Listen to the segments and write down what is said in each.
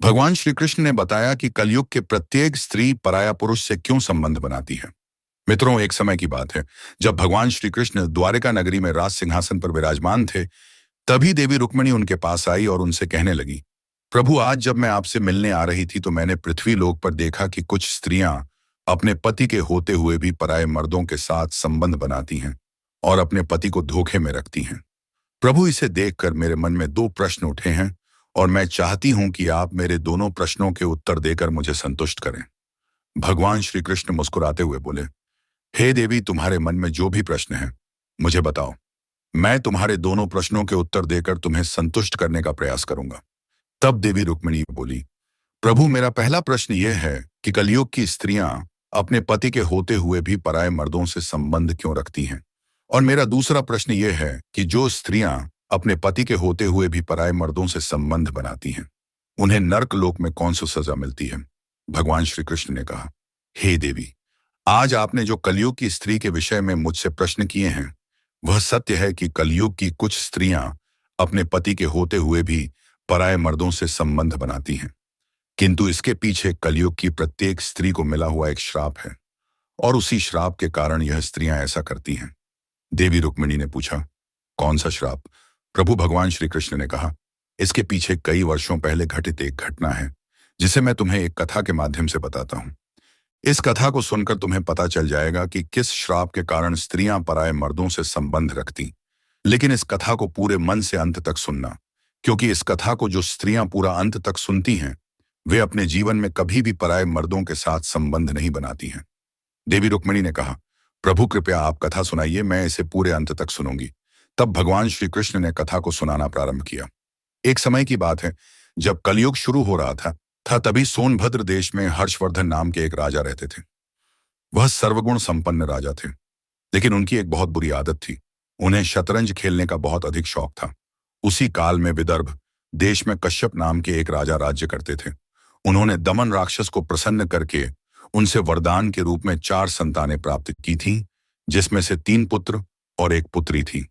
भगवान श्री कृष्ण ने बताया कि कलयुग के प्रत्येक स्त्री पराया पुरुष से क्यों संबंध बनाती है। मित्रों, एक समय की बात है जब भगवान श्री कृष्ण द्वारिका नगरी में राज सिंहासन पर विराजमान थे। तभी देवी रुक्मिणी उनके पास आई और उनसे कहने लगी, प्रभु, आज जब मैं आपसे मिलने आ रही थी तो मैंने पृथ्वी लोक पर देखा कि कुछ स्त्रियां अपने पति के होते हुए भी पराये मर्दों के साथ संबंध बनाती हैं और अपने पति को धोखे में रखती हैं। प्रभु, इसे देखकर मेरे मन में दो प्रश्न उठे हैं और मैं चाहती हूं कि आप मेरे दोनों प्रश्नों के उत्तर देकर मुझे संतुष्ट करें। भगवान श्री कृष्ण मुस्कुराते हुए बोले, हे देवी, तुम्हारे मन में जो भी प्रश्न है मुझे बताओ। मैं तुम्हारे दोनों प्रश्नों के उत्तर देकर तुम्हें संतुष्ट करने का प्रयास करूंगा। तब देवी रुक्मिणी बोली, प्रभु, मेरा पहला प्रश्न यह है कि कलयुग की स्त्रियां अपने पति के होते हुए भी पराये मर्दों से संबंध क्यों रखती हैं? और मेरा दूसरा प्रश्न यह है कि जो स्त्रियां अपने पति के होते हुए भी पराये मर्दों से संबंध बनाती हैं, उन्हें नर्क लोक में कौन सी सजा मिलती है? भगवान श्री कृष्ण ने कहा, हे देवी, आज आपने जो कलयुग की स्त्री के विषय में मुझसे प्रश्न किए हैं, वह सत्य है कि कलयुग की कुछ स्त्रियां अपने पति के होते हुए भी पराये मर्दों से संबंध बनाती हैं। किंतु इसके पीछे कलयुग की प्रत्येक स्त्री को मिला हुआ एक श्राप है और उसी श्राप के कारण यह स्त्रियां ऐसा करती हैं। देवी रुक्मिणी ने पूछा, कौन सा श्राप? प्रभु भगवान श्री कृष्ण ने कहा, इसके पीछे कई वर्षों पहले घटित एक घटना है जिसे मैं तुम्हें एक कथा के माध्यम से बताता हूं। इस कथा को सुनकर तुम्हें पता चल जाएगा कि किस श्राप के कारण स्त्रियां पराये मर्दों से संबंध रखती। लेकिन इस कथा को पूरे मन से अंत तक सुनना, क्योंकि इस कथा को जो स्त्रियां पूरा अंत तक सुनती हैं, वे अपने जीवन में कभी भी पराये मर्दों के साथ संबंध नहीं बनाती हैं। देवी रुक्मिणी ने कहा, प्रभु कृपया आप कथा सुनाइए, मैं इसे पूरे अंत तक सुनूंगी। तब भगवान श्री कृष्ण ने कथा को सुनाना प्रारंभ किया। एक समय की बात है जब कलयुग शुरू हो रहा था तभी सोनभद्र देश में हर्षवर्धन नाम के एक राजा रहते थे। वह सर्वगुण संपन्न राजा थे, लेकिन उनकी एक बहुत बुरी आदत थी। उन्हें शतरंज खेलने का बहुत अधिक शौक था। उसी काल में विदर्भ देश में कश्यप नाम के एक राजा राज्य करते थे। उन्होंने दमन राक्षस को प्रसन्न करके उनसे वरदान के रूप में 4 संतानें प्राप्त की थीं, जिसमें से 3 पुत्र और एक पुत्री थी।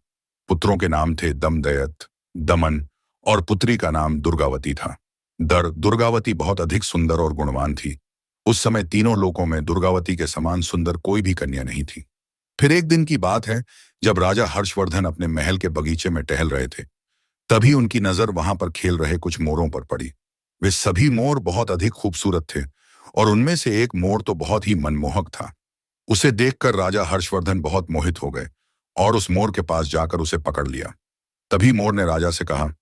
पुत्रों के नाम थे दमदयत, दमन और पुत्री का नाम दुर्गावती था। दुर्गावती बहुत अधिक सुंदर और गुणवान थी। उस समय तीनों लोकों में दुर्गावती के समान सुंदर कोई भी कन्या नहीं थी। फिर एक दिन की बात है जब राजा हर्षवर्धन अपने महल के बगीचे में टहल रहे थे, तभी उनकी नजर वहां पर खेल रहे कुछ मोरों पर पड़ी। वे सभी मोर बहुत अधिक खूबसूरत थे और उनमें से एक मोर तो बहुत ही मनमोहक था। उसे देखकर राजा हर्षवर्धन बहुत मोहित हो गए और उस मोर के पास जाकर उसे पकड़ लिया। तभी मोर ने राजा से कहा,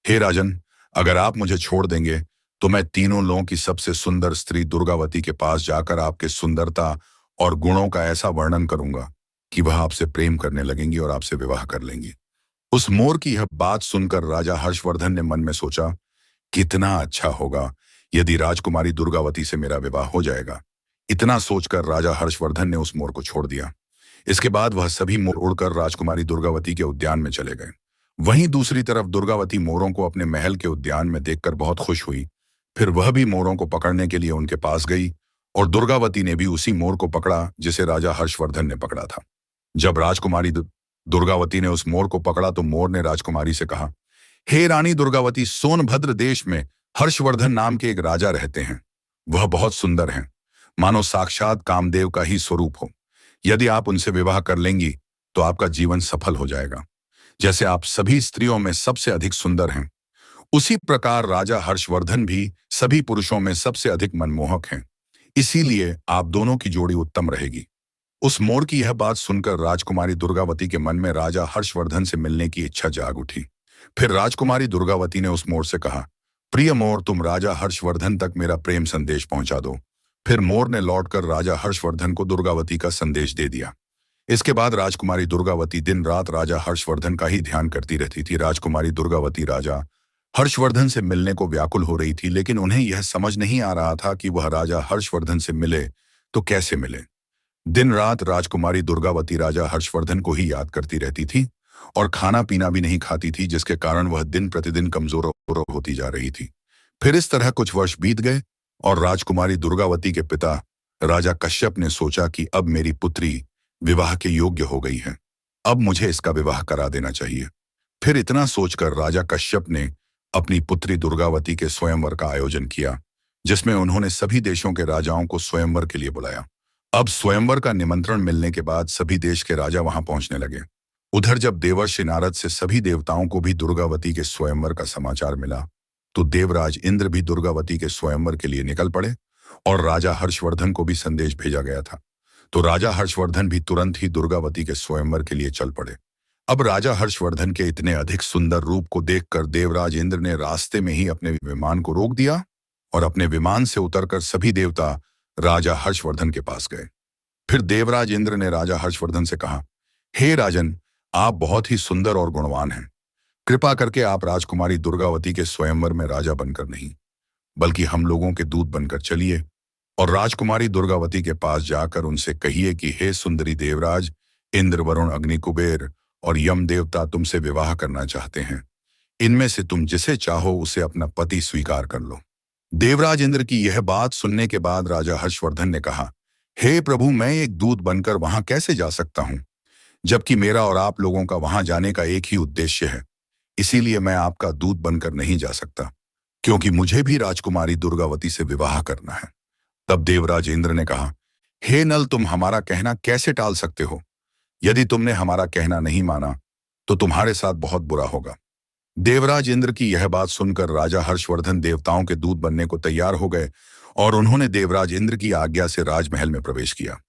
हे राजन, अगर आप मुझे छोड़ देंगे तो मैं तीनों लोगों की सबसे सुंदर स्त्री दुर्गावती के पास जाकर आपके सुंदरता और गुणों का ऐसा वर्णन करूंगा कि वह आपसे प्रेम करने लगेंगी और आपसे विवाह कर लेंगी। उस मोर की यह बात सुनकर राजा हर्षवर्धन ने मन में सोचा, कितना अच्छा होगा यदि राजकुमारी दुर्गावती से मेरा विवाह हो जाएगा। इतना सोचकर राजा हर्षवर्धन ने उस मोर को छोड़ दिया। इसके बाद वह सभी मोर उड़कर राजकुमारी दुर्गावती के उद्यान में चले गए। वहीं दूसरी तरफ दुर्गावती मोरों को अपने महल के उद्यान में देखकर बहुत खुश हुई। फिर वह भी मोरों को पकड़ने के लिए उनके पास गई और दुर्गावती ने भी उसी मोर को पकड़ा जिसे राजा हर्षवर्धन ने पकड़ा था। जब राजकुमारी दुर्गावती ने उस मोर को पकड़ा तो मोर ने राजकुमारी से कहा, हे रानी दुर्गावती, सोनभद्र देश में हर्षवर्धन नाम के एक राजा रहते हैं। वह बहुत सुंदर हैं, मानो साक्षात कामदेव का ही स्वरूप हो। यदि आप उनसे विवाह कर लेंगी तो आपका जीवन सफल हो जाएगा। जैसे आप सभी स्त्रियों में सबसे अधिक सुंदर हैं, उसी प्रकार राजा हर्षवर्धन भी सभी पुरुषों में सबसे अधिक मनमोहक हैं। इसीलिए आप दोनों की जोड़ी उत्तम रहेगी। उस मोर की यह बात सुनकर राजकुमारी दुर्गावती के मन में राजा हर्षवर्धन से मिलने की इच्छा जाग उठी। फिर राजकुमारी दुर्गावती ने उस मोर से कहा, प्रिय मोर, तुम राजा हर्षवर्धन तक मेरा प्रेम संदेश पहुंचा दो। फिर मोर ने लौटकर राजा हर्षवर्धन को दुर्गावती का संदेश दे दिया। इसके बाद राजकुमारी दुर्गावती दिन रात राजा हर्षवर्धन का ही ध्यान करती रहती थी। राजकुमारी दुर्गावती राजा हर्षवर्धन से मिलने को व्याकुल हो रही थी, लेकिन उन्हें यह समझ नहीं आ रहा था कि वह राजा हर्षवर्धन से मिले तो कैसे मिले। दिन रात राजकुमारी दुर्गावती राजा हर्षवर्धन को ही याद करती रहती थी और खाना पीना भी नहीं खाती थी, जिसके कारण वह दिन प्रतिदिन कमजोर होती जा रही थी। फिर इस तरह कुछ वर्ष बीत गए और राजकुमारी दुर्गावती के पिता राजा कश्यप ने सोचा कि अब मेरी पुत्री विवाह के योग्य हो गई है, अब मुझे इसका विवाह करा देना चाहिए। फिर इतना सोचकर राजा कश्यप ने अपनी पुत्री दुर्गावती के स्वयंवर का आयोजन किया, जिसमें उन्होंने सभी देशों के राजाओं को स्वयंवर के लिए बुलाया। अब स्वयंवर का निमंत्रण मिलने के बाद सभी देश के राजा वहां पहुंचने लगे। उधर जब देवर्षि नारद से सभी देवताओं को भी दुर्गावती के स्वयंवर का समाचार मिला, तो देवराज इंद्र भी दुर्गावती के स्वयंवर के लिए निकल पड़े और राजा हर्षवर्धन को भी संदेश भेजा गया था। तो राजा हर्षवर्धन भी तुरंत ही दुर्गावती के स्वयंवर के लिए चल पड़े। अब राजा हर्षवर्धन के इतने अधिक सुंदर रूप को देखकर देवराज इंद्र ने रास्ते में ही अपने विमान को रोक दिया और अपने विमान से उतरकर सभी देवता राजा हर्षवर्धन के पास गए। फिर देवराज इंद्र ने राजा हर्षवर्धन से कहा, हे राजन, आप बहुत ही सुंदर और गुणवान हैं। कृपा करके आप राजकुमारी दुर्गावती के स्वयंवर में राजा बनकर नहीं, बल्कि हम लोगों के दूत बनकर चलिए और राजकुमारी दुर्गावती के पास जाकर उनसे कहिए कि हे सुंदरी देवराज, इंद्र, वरुण, अग्नि, कुबेर और यम देवता तुमसे विवाह करना चाहते हैं। इनमें से तुम जिसे चाहो उसे अपना पति स्वीकार कर लो। देवराज इंद्र की यह बात सुनने के बाद राजा हर्षवर्धन ने कहा, हे प्रभु, मैं एक दूत बनकर वहां कैसे जा सकता हूं, जबकि मेरा और आप लोगों का वहां जाने का एक ही उद्देश्य है। इसीलिए मैं आपका दूत बनकर नहीं जा सकता, क्योंकि मुझे भी राजकुमारी दुर्गावती से विवाह करना है। तब देवराज इंद्र ने कहा, हे नल, तुम हमारा कहना कैसे टाल सकते हो? यदि तुमने हमारा कहना नहीं माना तो तुम्हारे साथ बहुत बुरा होगा। देवराज इंद्र की यह बात सुनकर राजा हर्षवर्धन देवताओं के दूत बनने को तैयार हो गए और उन्होंने देवराज इंद्र की आज्ञा से राजमहल में प्रवेश किया।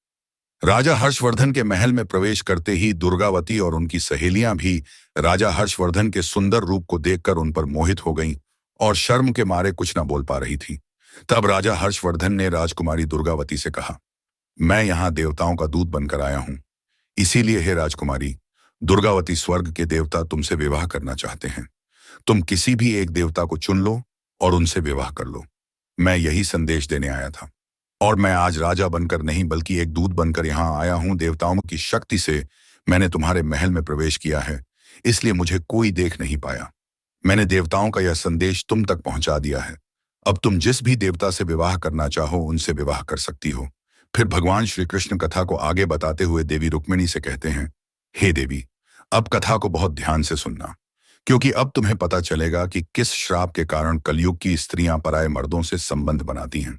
राजा हर्षवर्धन के महल में प्रवेश करते ही दुर्गावती और उनकी सहेलियां भी राजा हर्षवर्धन के सुंदर रूप को देखकर उन पर मोहित हो गईं और शर्म के मारे कुछ न बोल पा रही थी। तब राजा हर्षवर्धन ने राजकुमारी दुर्गावती से कहा, मैं यहाँ देवताओं का दूत बनकर आया हूं, इसीलिए हे राजकुमारी दुर्गावती, स्वर्ग के देवता तुमसे विवाह करना चाहते हैं। तुम किसी भी एक देवता को चुन लो और उनसे विवाह कर लो। मैं यही संदेश देने आया था और मैं आज राजा बनकर नहीं बल्कि एक दूत बनकर यहाँ आया हूं। देवताओं की शक्ति से मैंने तुम्हारे महल में प्रवेश किया है, इसलिए मुझे कोई देख नहीं पाया। मैंने देवताओं का यह संदेश तुम तक पहुंचा दिया है। अब तुम जिस भी देवता से विवाह करना चाहो उनसे विवाह कर सकती हो। फिर भगवान श्री कृष्ण कथा को आगे बताते हुए देवी रुक्मिणी से कहते हैं, हे देवी, अब कथा को बहुत ध्यान से सुनना, क्योंकि अब तुम्हें पता चलेगा कि किस श्राप के कारण कलयुग की स्त्रियां पराये मर्दों से संबंध बनाती हैं।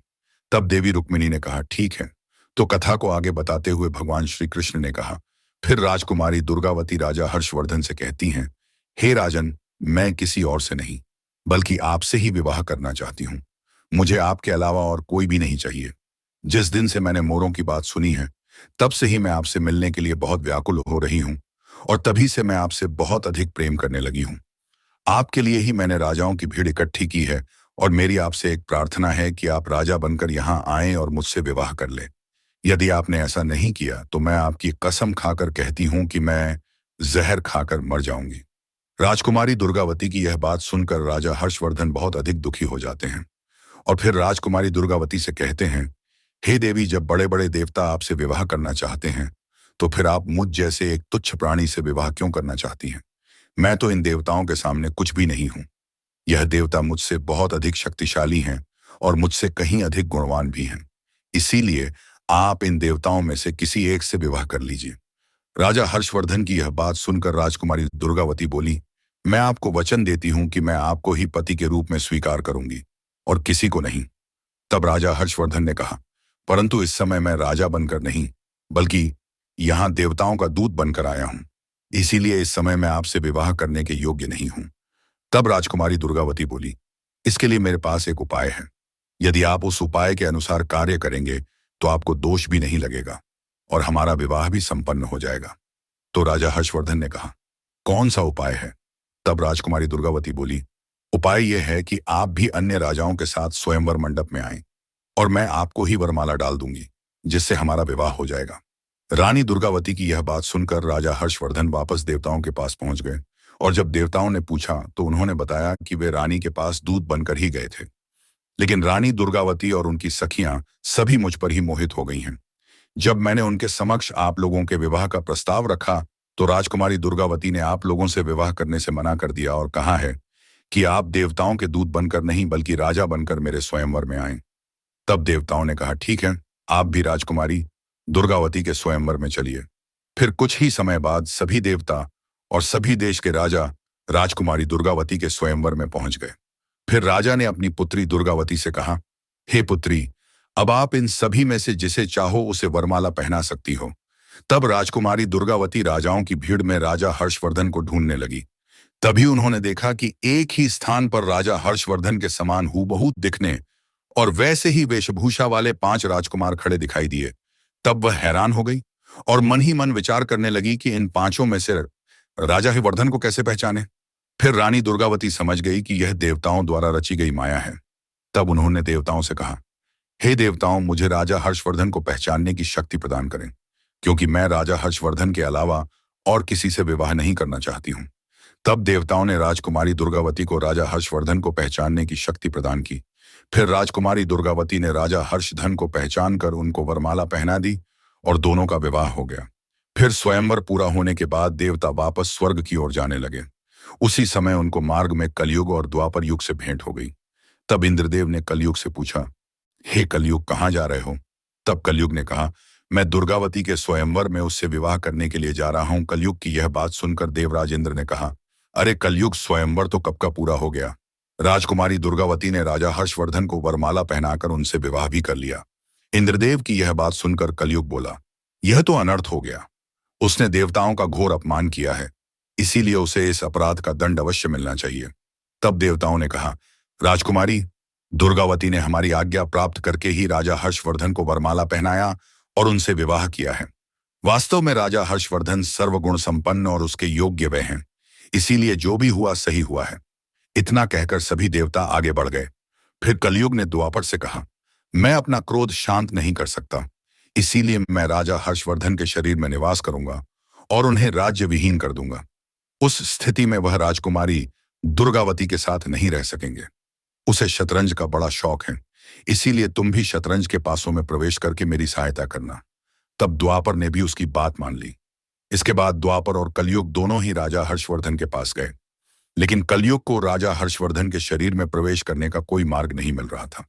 तब देवी रुक्मिणी ने कहा, ठीक है। तो कथा को आगे बताते हुए भगवान श्री कृष्ण ने कहा, फिर राजकुमारी दुर्गावती राजा हर्षवर्धन से कहती हैं, हे राजन, मैं किसी और से नहीं बल्कि आपसे ही विवाह करना चाहती हूँ। मुझे आपके अलावा और कोई भी नहीं चाहिए। जिस दिन से मैंने मोरों की बात सुनी है, तब से ही मैं आपसे मिलने के लिए बहुत व्याकुल हो रही हूँ और तभी से मैं आपसे बहुत अधिक प्रेम करने लगी हूँ। आपके लिए ही मैंने राजाओं की भीड़ इकट्ठी की है और मेरी आपसे एक प्रार्थना है कि आप राजा बनकर यहाँ आएं और मुझसे विवाह कर लें। यदि आपने ऐसा नहीं किया तो मैं आपकी कसम खाकर कहती हूँ कि मैं जहर खाकर मर जाऊंगी। राजकुमारी दुर्गावती की यह बात सुनकर राजा हर्षवर्धन बहुत अधिक दुखी हो जाते हैं और फिर राजकुमारी दुर्गावती से कहते हैं, हे देवी, जब बड़े बड़े देवता आपसे विवाह करना चाहते हैं तो फिर आप मुझ जैसे एक तुच्छ प्राणी से विवाह क्यों करना चाहती हैं? मैं तो इन देवताओं के सामने कुछ भी नहीं हूं। यह देवता मुझसे बहुत अधिक शक्तिशाली हैं और मुझसे कहीं अधिक गुणवान भी हैं। इसीलिए आप इन देवताओं में से किसी एक से विवाह कर लीजिए। राजा हर्षवर्धन की यह बात सुनकर राजकुमारी दुर्गावती बोली, मैं आपको वचन देती हूं कि मैं आपको ही पति के रूप में स्वीकार करूंगी और किसी को नहीं। तब राजा हर्षवर्धन ने कहा, परंतु इस समय मैं राजा बनकर नहीं बल्कि यहाँ देवताओं का दूत बनकर आया हूं, इसीलिए इस समय मैं आपसे विवाह करने के योग्य नहीं हूं। तब राजकुमारी दुर्गावती बोली, इसके लिए मेरे पास एक उपाय है। यदि आप उस उपाय के अनुसार कार्य करेंगे तो आपको दोष भी नहीं लगेगा और हमारा विवाह भी संपन्न हो जाएगा। तो राजा हर्षवर्धन ने कहा, कौन सा उपाय है? तब राजकुमारी दुर्गावती बोली, उपाय यह है कि आप भी अन्य राजाओं के साथ स्वयंवर मंडप में आएं और मैं आपको ही वरमाला डाल दूंगी, जिससे हमारा विवाह हो जाएगा। रानी दुर्गावती की यह बात सुनकर राजा हर्षवर्धन वापस देवताओं के पास पहुंच गए और जब देवताओं ने पूछा तो उन्होंने बताया कि वे रानी के पास दूत बनकर ही गए थे, लेकिन रानी दुर्गावती और उनकी सखियां सभी मुझ पर ही मोहित हो गई हैं। जब मैंने उनके समक्ष आप लोगों के विवाह का प्रस्ताव रखा तो राजकुमारी दुर्गावती ने आप लोगों से विवाह करने से मना कर दिया और कहा है कि आप देवताओं के दूत बनकर नहीं बल्कि राजा बनकर मेरे स्वयंवर में आएं। तब देवताओं ने कहा, ठीक है, आप भी राजकुमारी दुर्गावती के स्वयंवर में चलिए। फिर कुछ ही समय बाद सभी देवता और सभी देश के राजा राजकुमारी दुर्गावती के स्वयंवर में पहुंच गए। फिर राजा ने अपनी पुत्री दुर्गावती से कहा, हे पुत्री, अब आप इन सभी में से जिसे चाहो उसे वरमाला पहना सकती हो। तब राजकुमारी दुर्गावती राजाओं की भीड़ में राजा हर्षवर्धन को ढूंढने लगी। तभी उन्होंने देखा कि एक ही स्थान पर राजा हर्षवर्धन के समान हूबहू दिखने और वैसे ही वेशभूषा वाले 5 राजकुमार खड़े दिखाई दिए। तब वह हैरान हो गई और मन ही मन विचार करने लगी कि इन 5 में से राजा हर्षवर्धन को कैसे पहचाने। फिर रानी दुर्गावती समझ गई कि यह देवताओं द्वारा रची गई माया है। तब उन्होंने देवताओं से कहा, हे देवताओं, मुझे राजा हर्षवर्धन को पहचानने की शक्ति प्रदान करें, क्योंकि मैं राजा हर्षवर्धन के अलावा और किसी से विवाह नहीं करना चाहती हूँ। तब देवताओं ने राजकुमारी दुर्गावती को राजा हर्षवर्धन को पहचानने की शक्ति प्रदान की। फिर राजकुमारी दुर्गावती ने राजा हर्षवर्धन को पहचान कर उनको वरमाला पहना दी और दोनों का विवाह हो गया। फिर स्वयंवर पूरा होने के बाद देवता वापस स्वर्ग की ओर जाने लगे। उसी समय उनको मार्ग में कलयुग और द्वापर युग से भेंट हो गई। तब इंद्रदेव ने कलयुग से पूछा, हे कलयुग, कहाँ जा रहे हो? तब कलयुग ने कहा, मैं दुर्गावती के स्वयंवर में उससे विवाह करने के लिए जा रहा हूं। कलयुग की यह बात सुनकर देवराज इंद्र ने कहा, अरे कलयुग, स्वयंवर तो कब का पूरा हो गया। राजकुमारी दुर्गावती ने राजा हर्षवर्धन को वरमाला पहनाकर उनसे विवाह भी कर लिया। इंद्रदेव की यह बात सुनकर कलयुग बोला, यह तो अनर्थ हो गया। उसने देवताओं का घोर अपमान किया है, इसीलिए उसे इस अपराध का दंड अवश्य मिलना चाहिए। तब देवताओं ने कहा, राजकुमारी दुर्गावती ने हमारी आज्ञा प्राप्त करके ही राजा हर्षवर्धन को वरमाला पहनाया और उनसे विवाह किया है। वास्तव में राजा हर्षवर्धन सर्वगुण संपन्न और उसके योग्य वे हैं, इसीलिए जो भी हुआ सही हुआ है। इतना कहकर सभी देवता आगे बढ़ गए। फिर कलयुग ने द्वापर से कहा, मैं अपना क्रोध शांत नहीं कर सकता, इसीलिए मैं राजा हर्षवर्धन के शरीर में निवास करूंगा और उन्हें राज्य विहीन कर दूंगा। उस स्थिति में वह राजकुमारी दुर्गावती के साथ नहीं रह सकेंगे। उसे शतरंज का बड़ा शौक है, इसीलिए तुम भी शतरंज के पासों में प्रवेश करके मेरी सहायता करना। तब द्वापर ने भी उसकी बात मान ली। इसके बाद द्वापर और कलयुग दोनों ही राजा हर्षवर्धन के पास गए, लेकिन कलयुग को राजा हर्षवर्धन के शरीर में प्रवेश करने का कोई मार्ग नहीं मिल रहा था।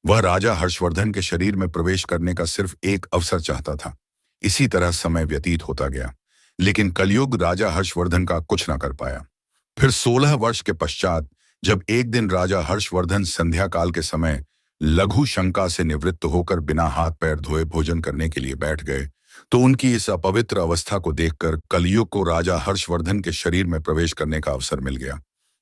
वह राजा हर्षवर्धन के शरीर में प्रवेश करने का सिर्फ एक अवसर चाहता था। इसी तरह समय व्यतीत होता गया, लेकिन कलयुग राजा हर्षवर्धन का कुछ न कर पाया। फिर 16 वर्ष के पश्चात जब एक दिन राजा हर्षवर्धन संध्या काल के समय लघु शंका से निवृत्त होकर बिना हाथ पैर धोए भोजन करने के लिए बैठ गए, तो उनकी इस अपवित्र अवस्था को देखकर कलयुग को राजा हर्षवर्धन के शरीर में प्रवेश करने का अवसर मिल गया।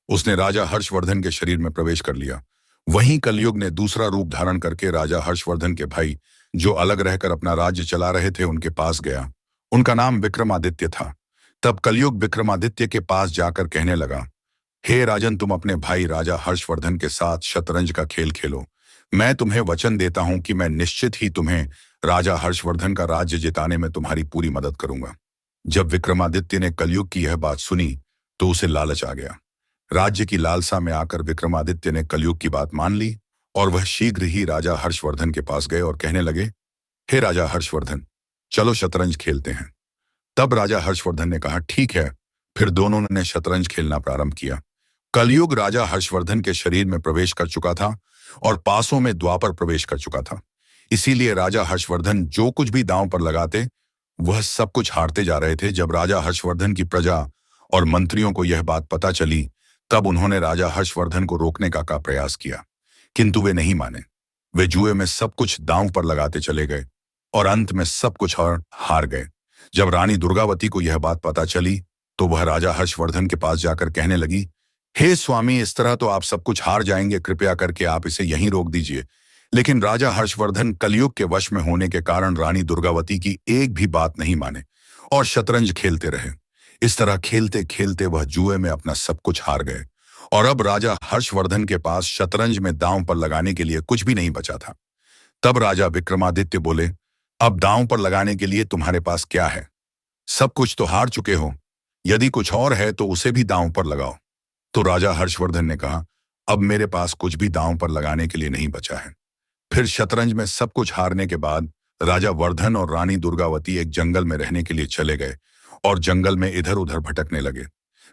उसने राजा हर्षवर्धन के शरीर में प्रवेश कर लिया। वहीं कलयुग ने दूसरा रूप धारण करके राजा हर्षवर्धन के भाई, जो अलग रहकर अपना राज्य चला रहे थे, उनके पास गया। उनका नाम विक्रमादित्य था। तब कलयुग विक्रमादित्य के पास जाकर कहने लगा, हे राजन, तुम अपने भाई राजा हर्षवर्धन के साथ शतरंज का खेल खेलो। मैं तुम्हें वचन देता हूं कि मैं निश्चित ही तुम्हें राजा हर्षवर्धन का राज्य जिताने में तुम्हारी पूरी मदद करूंगा। जब विक्रमादित्य ने कलयुग की यह बात सुनी तो उसे लालच आ गया। राज्य की लालसा में आकर विक्रमादित्य ने कलयुग की बात मान ली और वह शीघ्र ही राजा हर्षवर्धन के पास गए और कहने लगे, हे राजा हर्षवर्धन, चलो शतरंज खेलते हैं। तब राजा हर्षवर्धन ने कहा, ठीक है। फिर दोनों ने शतरंज खेलना प्रारंभ किया। कलयुग राजा हर्षवर्धन के शरीर में प्रवेश कर चुका था और पासों में द्वापर प्रवेश कर चुका था। इसीलिए राजा हर्षवर्धन जो कुछ भी दांव पर लगाते, वह सब कुछ हारते जा रहे थे। जब राजा हर्षवर्धन की प्रजा और मंत्रियों को यह बात पता चली, तब उन्होंने राजा हर्षवर्धन को रोकने का प्रयास किया, किंतु वे नहीं माने। वे जुए में सब कुछ दांव पर लगाते चले गए और अंत में सब कुछ हार गए। जब रानी दुर्गावती को यह बात पता चली, तो वह राजा हर्षवर्धन के पास जाकर कहने लगी, हे स्वामी, इस तरह तो आप सब कुछ हार जाएंगे, कृपया करके आप इसे यहीं रोक दीजिए। लेकिन राजा हर्षवर्धन कलयुग के वश में होने के कारण रानी दुर्गावती की एक भी बात नहीं माने और शतरंज खेलते रहे। इस तरह खेलते खेलते वह जुए में अपना सब कुछ हार गए और अब राजा हर्षवर्धन के पास शतरंज में दांव पर लगाने के लिए कुछ भी नहीं बचा था। तब राजा विक्रमादित्य बोले, अब दांव पर लगाने के लिए तुम्हारे पास क्या है? सब कुछ तो हार चुके हो, यदि कुछ और है तो उसे भी दांव पर लगाओ। तो राजा हर्षवर्धन ने कहा, अब मेरे पास कुछ भी दांव पर लगाने के लिए नहीं बचा है। फिर शतरंज में सब कुछ हारने के बाद राजा वर्धन और रानी दुर्गावती एक जंगल में रहने के लिए चले गए और जंगल में इधर उधर भटकने लगे।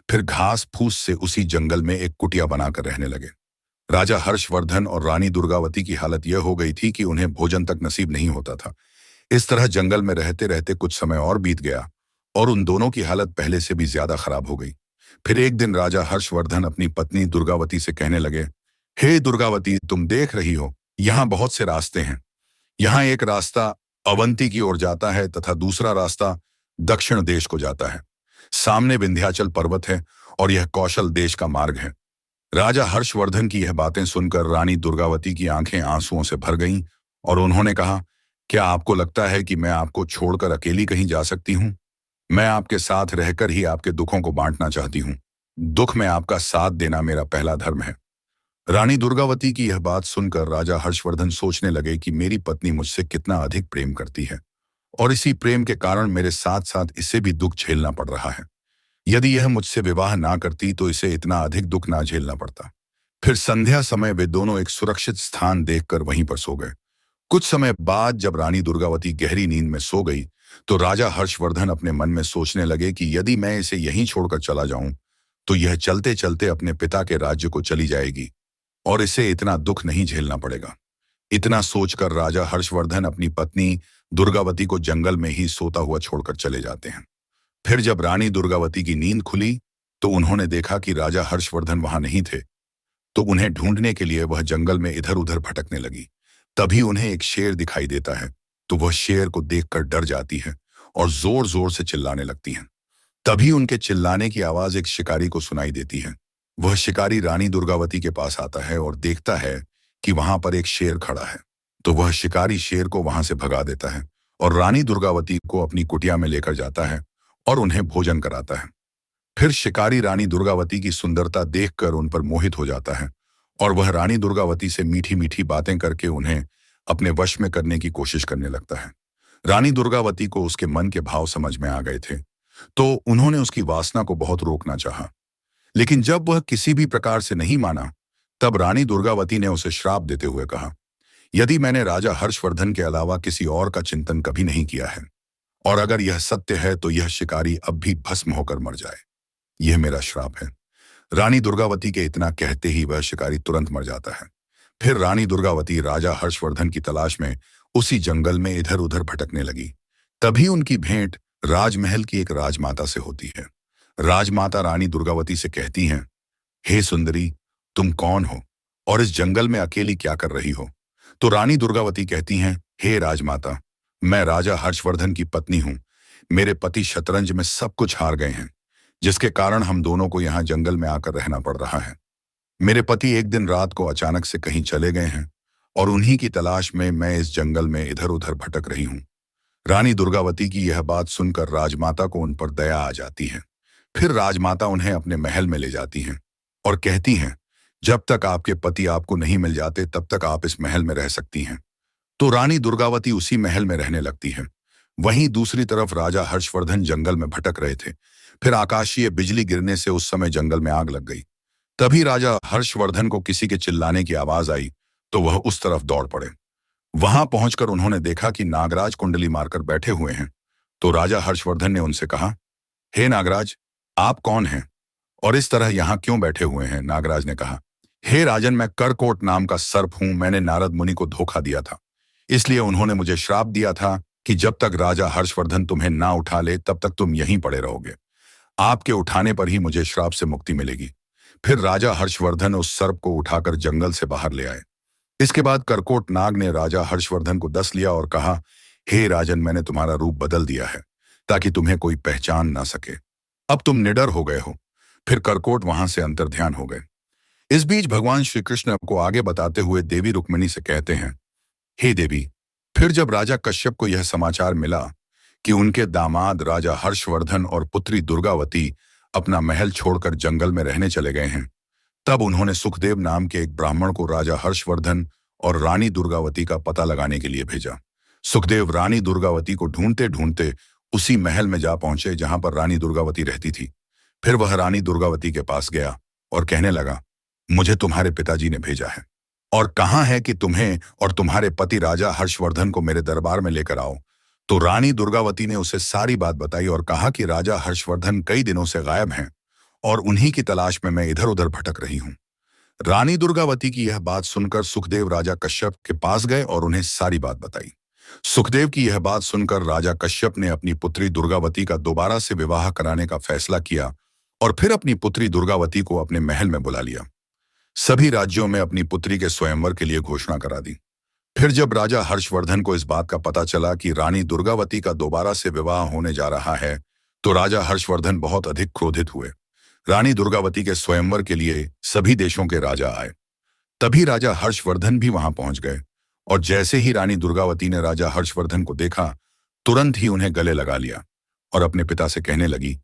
फिर घास फूस से उसी जंगल में एक कुटिया बनाकर रहने लगे। राजा हर्षवर्धन और रानी दुर्गावती की हालत यह हो गई थी कि उन्हें भोजन तक नसीब नहीं होता था। इस तरह जंगल में रहते रहते कुछ समय और बीत गया और उन दोनों की हालत पहले से भी ज्यादा खराब हो गई। फिर एक दिन राजा हर्षवर्धन अपनी पत्नी दुर्गावती से कहने लगे, हे दुर्गावती, तुम देख रही हो, यहाँ बहुत से रास्ते हैं। यहाँ एक रास्ता अवंती की ओर जाता है तथा दूसरा रास्ता दक्षिण देश को जाता है। सामने विंध्याचल पर्वत है और यह कौशल देश का मार्ग है। राजा हर्षवर्धन की यह बातें सुनकर रानी दुर्गावती की आंखें आंसुओं से भर गईं और उन्होंने कहा, क्या आपको लगता है कि मैं आपको छोड़कर अकेली कहीं जा सकती हूँ? मैं आपके साथ रहकर ही आपके दुखों को बांटना चाहती हूँ। दुख में आपका साथ देना मेरा पहला धर्म है। रानी दुर्गावती की यह बात सुनकर राजा हर्षवर्धन सोचने लगे कि मेरी पत्नी मुझसे कितना अधिक प्रेम करती है और इसी प्रेम के कारण मेरे साथ साथ इसे भी दुख झेलना पड़ रहा है। यदि यह मुझसे विवाह ना करती तो इसे इतना अधिक दुख ना झेलना पड़ता। फिर संध्या समय वे दोनों एक सुरक्षित स्थान देखकर वहीं पर सो गए। कुछ समय बाद जब रानी दुर्गावती गहरी नींद में सो गई तो राजा हर्षवर्धन अपने मन में सोचने लगे कि यदि मैं इसे यहीं छोड़कर चला जाऊं तो यह चलते चलते अपने पिता के राज्य को चली जाएगी और इसे इतना दुख नहीं झेलना पड़ेगा। इतना सोचकर राजा हर्षवर्धन अपनी पत्नी दुर्गावती को जंगल में ही सोता हुआ छोड़कर चले जाते हैं। फिर जब रानी दुर्गावती की नींद खुली तो उन्होंने देखा कि राजा हर्षवर्धन वहां नहीं थे, तो उन्हें ढूंढने के लिए वह जंगल में इधर उधर भटकने लगी। तभी उन्हें एक शेर दिखाई देता है, तो वह शेर को देखकर डर जाती है और जोर जोर से चिल्लाने लगती हैं। तभी उनके चिल्लाने की आवाज एक शिकारी को सुनाई देती है। वह शिकारी रानी दुर्गावती के पास आता है और देखता है कि वहां पर एक शेर खड़ा है, तो वह शिकारी शेर को वहां से भगा देता है और रानी दुर्गावती को अपनी कुटिया में लेकर जाता है और उन्हें भोजन कराता है। फिर शिकारी रानी दुर्गावती की सुंदरता देखकर उन पर मोहित हो जाता है और वह रानी दुर्गावती से मीठी मीठी बातें करके उन्हें अपने वश में करने की कोशिश करने लगता है। रानी दुर्गावती को उसके मन के भाव समझ में आ गए थे, तो उन्होंने उसकी वासना को बहुत रोकना चाहा। लेकिन जब वह किसी भी प्रकार से नहीं माना, तब रानी दुर्गावती ने उसे श्राप देते हुए कहा, यदि मैंने राजा हर्षवर्धन के अलावा किसी और का चिंतन कभी नहीं किया है और अगर यह सत्य है तो यह शिकारी अब भी भस्म होकर मर जाए। यह मेरा श्राप है। रानी दुर्गावती के इतना कहते ही वह शिकारी तुरंत मर जाता है। फिर रानी दुर्गावती राजा हर्षवर्धन की तलाश में उसी जंगल में इधर उधर भटकने लगी। तभी उनकी भेंट राजमहल की एक राजमाता से होती है। राजमाता रानी दुर्गावती से कहती हैं, हे सुंदरी, तुम कौन हो और इस जंगल में अकेली क्या कर रही हो? तो रानी दुर्गावती कहती हैं, हे राजमाता, मैं राजा हर्षवर्धन की पत्नी हूं। मेरे पति शतरंज में सब कुछ हार गए हैं, जिसके कारण हम दोनों को यहाँ जंगल में आकर रहना पड़ रहा है। मेरे पति एक दिन रात को अचानक से कहीं चले गए हैं और उन्हीं की तलाश में मैं इस जंगल में इधर उधर भटक रही हूँ। रानी दुर्गावती की यह बात सुनकर राजमाता को उन पर दया आ जाती है। फिर राजमाता उन्हें अपने महल में ले जाती हैं और कहती हैं, जब तक आपके पति आपको नहीं मिल जाते तब तक आप इस महल में रह सकती हैं। तो रानी दुर्गावती उसी महल में रहने लगती है। वहीं दूसरी तरफ राजा हर्षवर्धन जंगल में भटक रहे थे। फिर आकाशीय बिजली गिरने से उस समय जंगल में आग लग गई। तभी राजा हर्षवर्धन को किसी के चिल्लाने की आवाज आई, तो वह उस तरफ दौड़ पड़े। वहां पहुंचकर उन्होंने देखा कि नागराज कुंडली मारकर बैठे हुए हैं। तो राजा हर्षवर्धन ने उनसे कहा, हे नागराज, आप कौन हैं और इस तरह यहाँ क्यों बैठे हुए हैं? नागराज ने कहा, हे राजन, मैं करकोट नाम का सर्प हूं। मैंने नारद मुनि को धोखा दिया था, इसलिए उन्होंने मुझे श्राप दिया था कि जब तक राजा हर्षवर्धन तुम्हें ना उठा ले तब तक तुम यहीं पड़े रहोगे। आपके उठाने पर ही मुझे श्राप से मुक्ति मिलेगी। फिर राजा हर्षवर्धन उस सर्प को उठाकर जंगल से बाहर ले आए। इसके बाद करकोट नाग ने राजा हर्षवर्धन को डस लिया और कहा, हे राजन, मैंने तुम्हारा रूप बदल दिया है ताकि तुम्हें कोई पहचान ना सके। अब तुम निडर हो गए हो। फिर करकोट वहां से अंतर्ध्यान हो गए। इस बीच भगवान श्री कृष्ण को आगे बताते हुए देवी रुक्मिणी से कहते हैं, हे देवी, फिर जब राजा कश्यप को यह समाचार मिला कि उनके दामाद राजा हर्षवर्धन और पुत्री दुर्गावती अपना महल छोड़कर जंगल में रहने चले गए हैं, तब उन्होंने सुखदेव नाम के एक ब्राह्मण को राजा हर्षवर्धन और रानी दुर्गावती का पता लगाने के लिए भेजा। सुखदेव रानी दुर्गावती को ढूंढते ढूंढते उसी महल में जा पहुंचे जहां पर रानी दुर्गावती रहती थी। फिर वह रानी दुर्गावती के पास गया और कहने लगा, मुझे तुम्हारे पिताजी ने भेजा है और कहा है कि तुम्हें और तुम्हारे पति राजा हर्षवर्धन को मेरे दरबार में लेकर आओ। तो रानी दुर्गावती ने उसे सारी बात बताई और कहा कि राजा हर्षवर्धन कई दिनों से गायब हैं और उन्हीं की तलाश में मैं इधर उधर भटक रही हूं। रानी दुर्गावती की यह बात सुनकर सुखदेव राजा कश्यप के पास गए और उन्हें सारी बात बताई। सुखदेव की यह बात सुनकर राजा कश्यप ने अपनी पुत्री दुर्गावती का दोबारा से विवाह कराने का फैसला किया और फिर अपनी पुत्री दुर्गावती को अपने महल में बुला लिया। सभी राज्यों में अपनी पुत्री के स्वयंवर के लिए घोषणा करा दी। फिर जब राजा हर्षवर्धन को इस बात का पता चला कि रानी दुर्गावती का दोबारा से विवाह होने जा रहा है, तो राजा हर्षवर्धन बहुत अधिक क्रोधित हुए। रानी दुर्गावती के स्वयंवर के लिए सभी देशों के राजा आए। तभी राजा हर्षवर्धन भी वहां पहुंच गए, और जैसे ही रानी दुर्गावती ने राजा हर्षवर्धन को देखा, तुरंत ही उन्हें गले लगा लिया और अपने पिता से कहने लगी,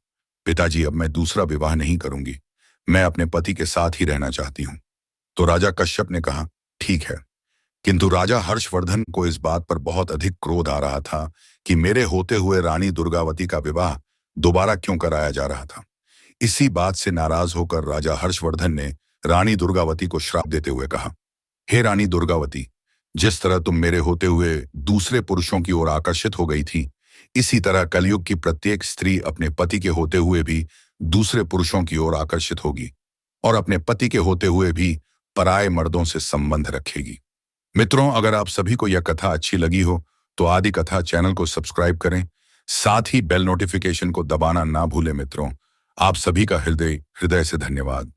पिताजी, अब मैं दूसरा विवाह नहीं करूंगी, मैं अपने पति के साथ ही रहना चाहती हूं। तो राजा कश्यप ने कहा, ठीक है। किंतु राजा हर्षवर्धन को इस बात पर बहुत अधिक क्रोध आ रहा था कि मेरे होते हुए रानी दुर्गावती का विवाह दोबारा क्यों कराया जा रहा था। इसी बात से नाराज होकर राजा हर्षवर्धन ने रानी दुर्गावती को श्राप देते हुए कहा, हे रानी दुर्गावती, जिस तरह तुम मेरे होते हुए दूसरे पुरुषों की ओर आकर्षित हो गई थी, इसी तरह कलयुग की प्रत्येक स्त्री अपने पति के होते हुए भी दूसरे पुरुषों की ओर आकर्षित होगी और अपने पति के होते हुए भी पराये मर्दों से संबंध रखेगी। मित्रों, अगर आप सभी को यह कथा अच्छी लगी हो तो आदि कथा चैनल को सब्सक्राइब करें, साथ ही बेल नोटिफिकेशन को दबाना ना भूलें। मित्रों, आप सभी का हृदय से धन्यवाद।